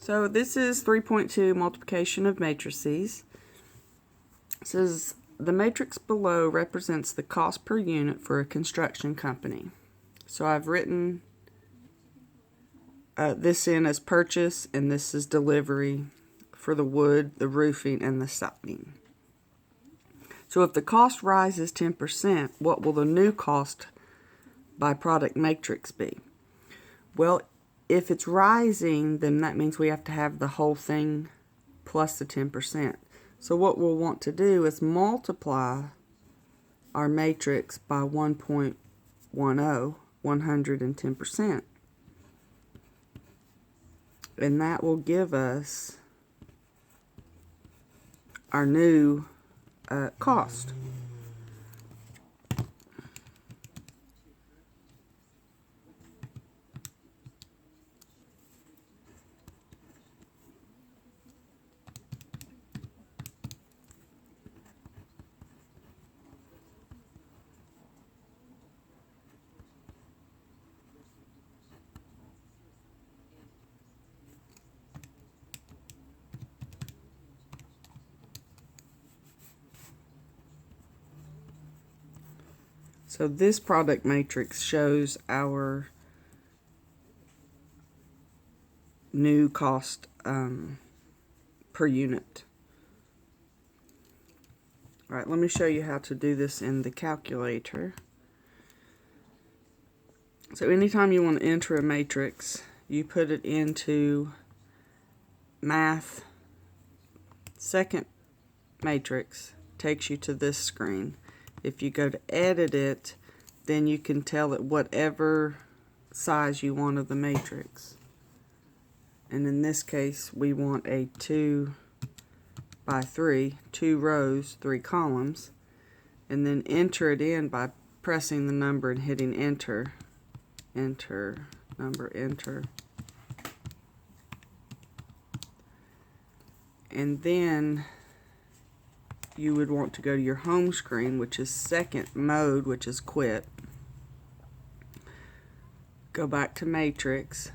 So this is 3.2 multiplication of matrices. It says the matrix below represents the cost per unit for a construction company. So I've written this in as purchase, and this is delivery for the wood, the roofing, and the siding. So if the cost rises 10%, what will the new cost by product matrix be? Well, if it's rising, then that means we have to have the whole thing plus the 10%. So what we'll want to do is multiply our matrix by 1.10, 110%. And that will give us our new cost. So this product matrix shows our new cost per unit. All right, let me show you how to do this in the calculator. So anytime you want to enter a matrix, you put it into Math, second matrix, takes you to this screen. If you go to edit it, then you can tell it whatever size you want of the matrix. And in this case, we want a 2 by 3, 2 rows, 3 columns, and then enter it in by pressing the number and hitting enter. Enter, number, enter. And then you would want to go to your home screen, which is second mode, which is quit. Go back to matrix,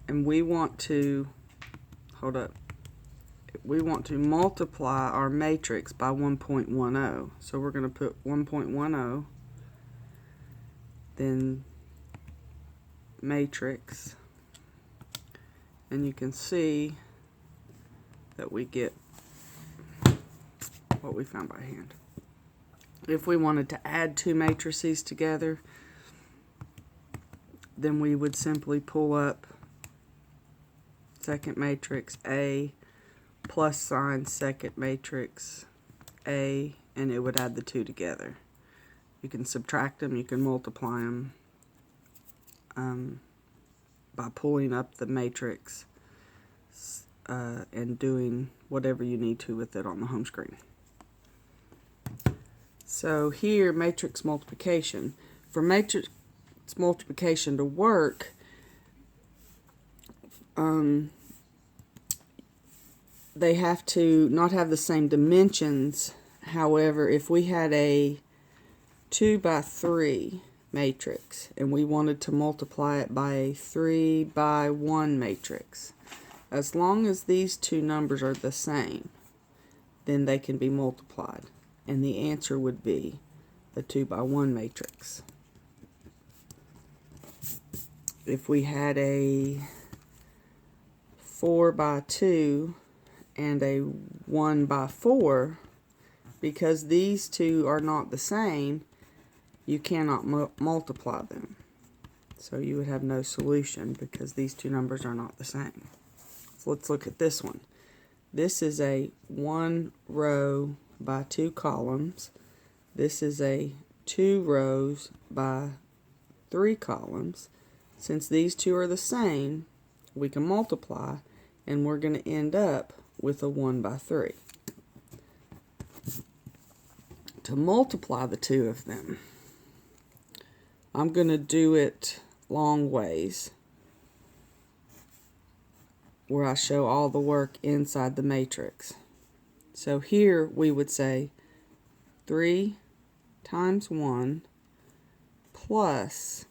and we want to, we want to multiply our matrix by 1.10. So we're going to put 1.10, then matrix, and you can see that we get what we found by hand. If we wanted to add two matrices together, then we would simply pull up second matrix A plus sign second matrix A, and it would add the two together. You can subtract them, you can multiply them by pulling up the matrix and doing whatever you need to with it on the home screen. So here, matrix multiplication. For matrix multiplication to work, they have to not have the same dimensions. However, if we had a 2 by 3 matrix and we wanted to multiply it by a 3 by 1 matrix, as long as these two numbers are the same, then they can be multiplied, and the answer would be the 2 by 1 matrix. If we had a 4 by 2 and a 1 by 4, because these two are not the same, you cannot multiply them. So you would have no solution because these two numbers are not the same. So let's look at this one. This is a 1 row by 2 columns. This is a 2 rows by 3 columns. Since these two are the same, we can multiply, and we're going to end up with a 1 by 3. To multiply the two of them, I'm going to do it long ways, where I show all the work inside the matrix. So here we would say 3 times 1 plus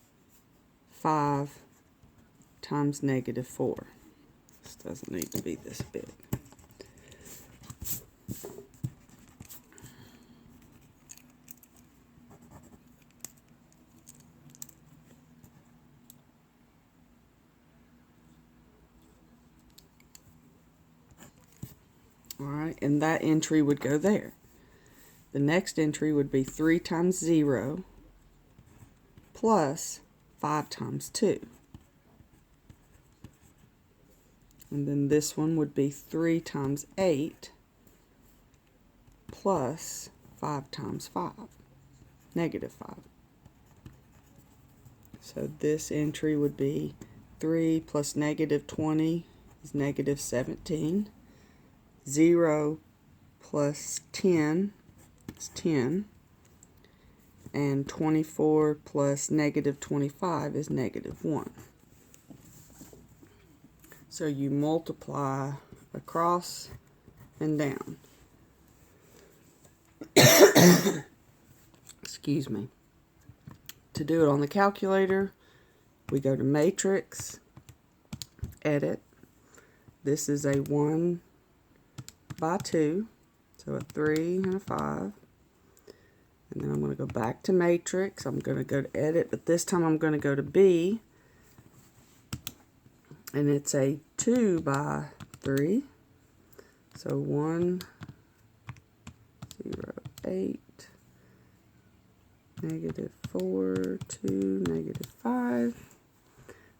5 times negative 4. Just doesn't need to be this big. Alright, and that entry would go there. The next entry would be 3 times 0 plus 5 times 2. And then this one would be 3 times 8 plus 5 times 5, negative 5. So this entry would be 3 plus negative 20 is negative 17. 0 plus 10 is 10. And 24 plus negative 25 is negative 1. So you multiply across and down. Excuse me. To do it on the calculator, we go to Matrix, Edit. This is a 1 by 2, so a 3 and a 5. And then I'm going to go back to Matrix. I'm going to go to Edit, but this time I'm going to go to B. And it's a 2 by 3. So 1, 0, 8, negative 4, 2, negative 5.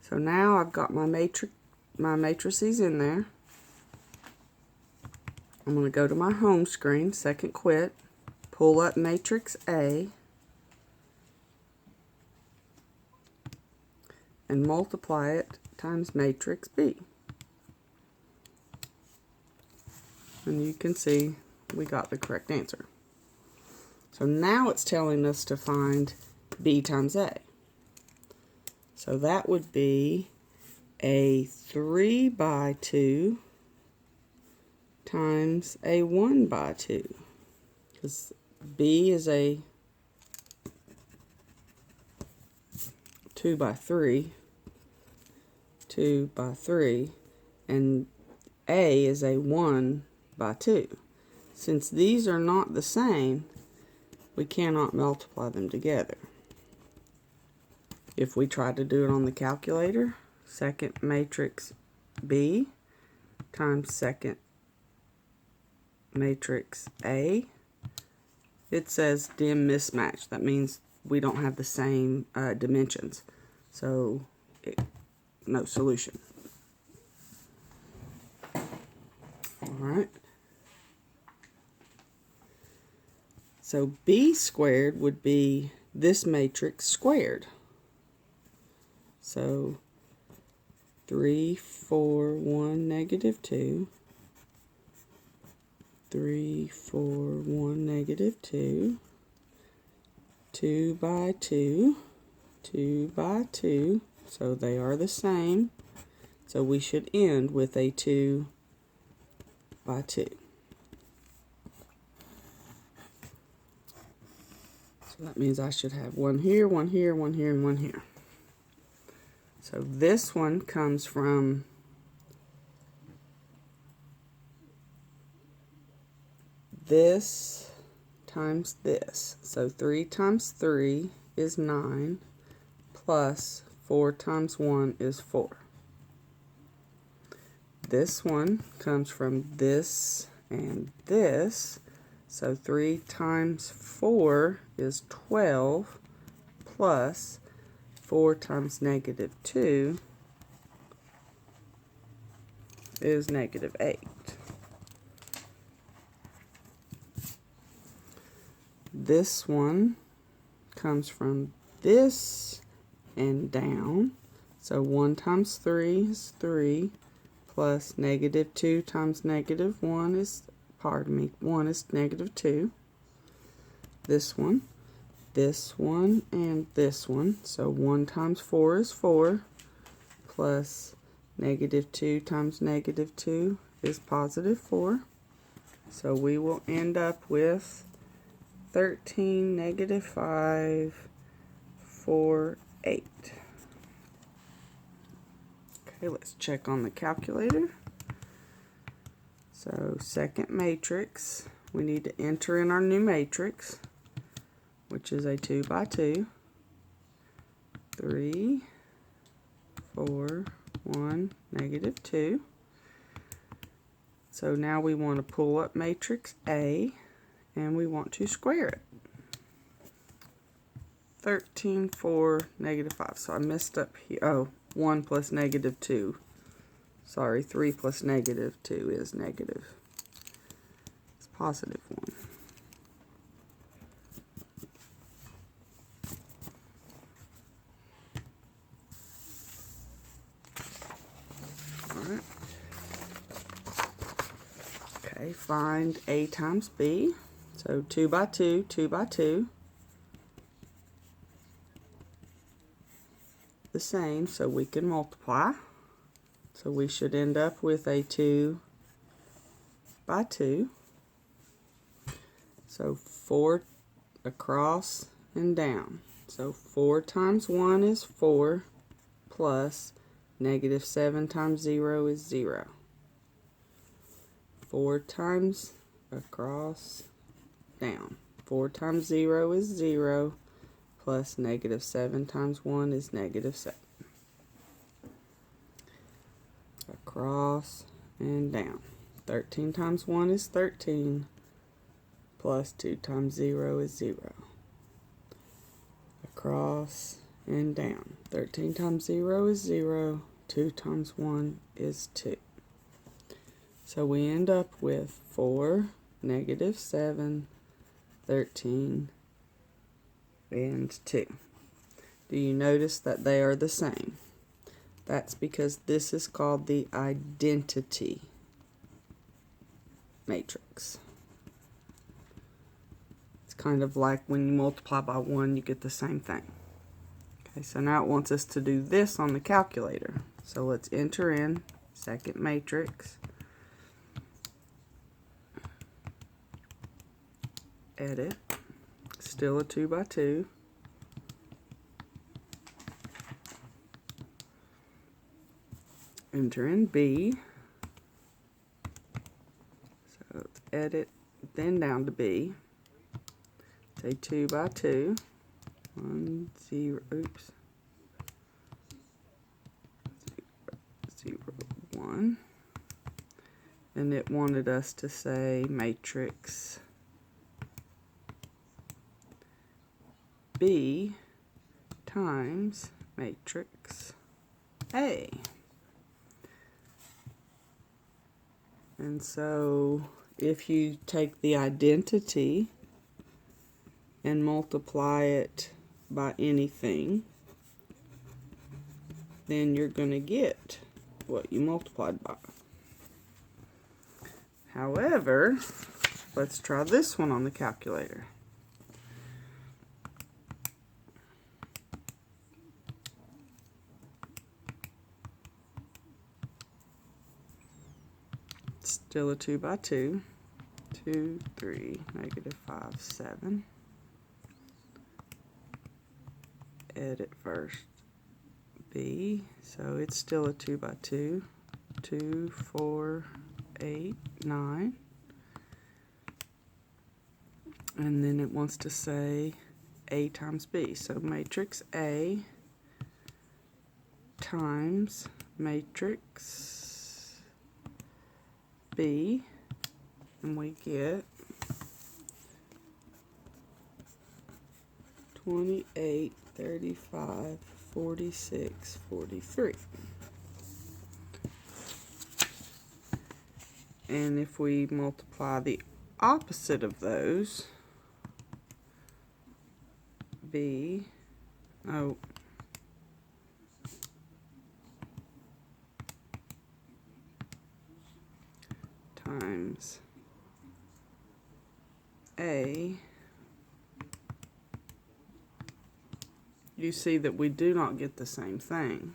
So now I've got my matrices in there. I'm going to go to my home screen, second quit, pull up matrix A, and multiply it times matrix B. And you can see we got the correct answer. So now it's telling us to find B times A. So that would be a 3 by 2 times a 1 by 2. Because B is a 2 by 3. 2 by 3, and A is a 1 by 2. Since these are not the same, we cannot multiply them together. If we try to do it on the calculator, second matrix B times second matrix A, it says dim mismatch. That means we don't have the same dimensions. So no solution. Alright. So B squared would be this matrix squared. So 3, 4, 1, negative 2. 3, 4, 1, negative 2. 2 by 2. 2 by 2. So they are the same. So we should end with a 2 by 2. So that means I should have one here, one here, one here, and one here. So this one comes from this times this. So 3 times 3 is 9 plus 4 times 1 is 4. This one comes from this and this. So 3 times 4 is 12 plus 4 times negative 2 is negative 8. This one comes from this and down. So 1 times 3 is 3 plus negative 2 times negative 1 is, 1 is negative 2. This one, and this one. So 1 times 4 is 4 plus negative 2 times negative 2 is positive 4. So we will end up with 13, negative 5, 4, 8. Okay, let's check on the calculator. So second matrix, we need to enter in our new matrix, which is a 2 by 2, 3, 4, 1, negative 2. So now we want to pull up matrix A, and we want to square it. 13, 4, negative 5. So I messed up here. Oh, 1 plus negative 2. Sorry, 3 plus negative 2 is negative. It's positive 1. Alright. Okay, find A times B. So 2 by 2, 2 by 2. The same, so we can multiply. So we should end up with a 2 by 2. So 4 across and down. So 4 times 1 is 4, plus negative 7 times 0 is 0. 4 times across, down. 4 times 0 is 0, plus negative 7 times 1 is negative 7. Across and down. 13 times 1 is 13, plus 2 times 0 is 0. Across and down. 13 times 0 is 0, 2 times 1 is 2. So we end up with 4, negative 7, 13, and 2. Do you notice that they are the same? That's because this is called the identity matrix. It's kind of like when you multiply by 1, you get the same thing. Okay, so now it wants us to do this on the calculator. So let's enter in second matrix. Edit. Still a 2 by 2. Enter in B. So let's edit, then down to B. Say 2 by 2. 1, 0, oops. 0, 1. And it wanted us to say matrix B times matrix A. And so if you take the identity and multiply it by anything, then you're going to get what you multiplied by. However, let's try this one on the calculator. Still a 2 by 2. 2, 3, negative 5, 7. Edit first B. So it's still a 2 by 2. 2, 4, 8, 9. And then it wants to say A times B. So matrix A times matrix B, and we get 28, 35, 46, 43. And if we multiply the opposite of those, B, times A, you see that we do not get the same thing.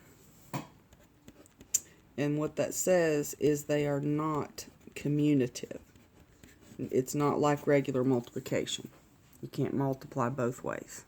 And what that says is they are not commutative. It's not like regular multiplication. You can't multiply both ways.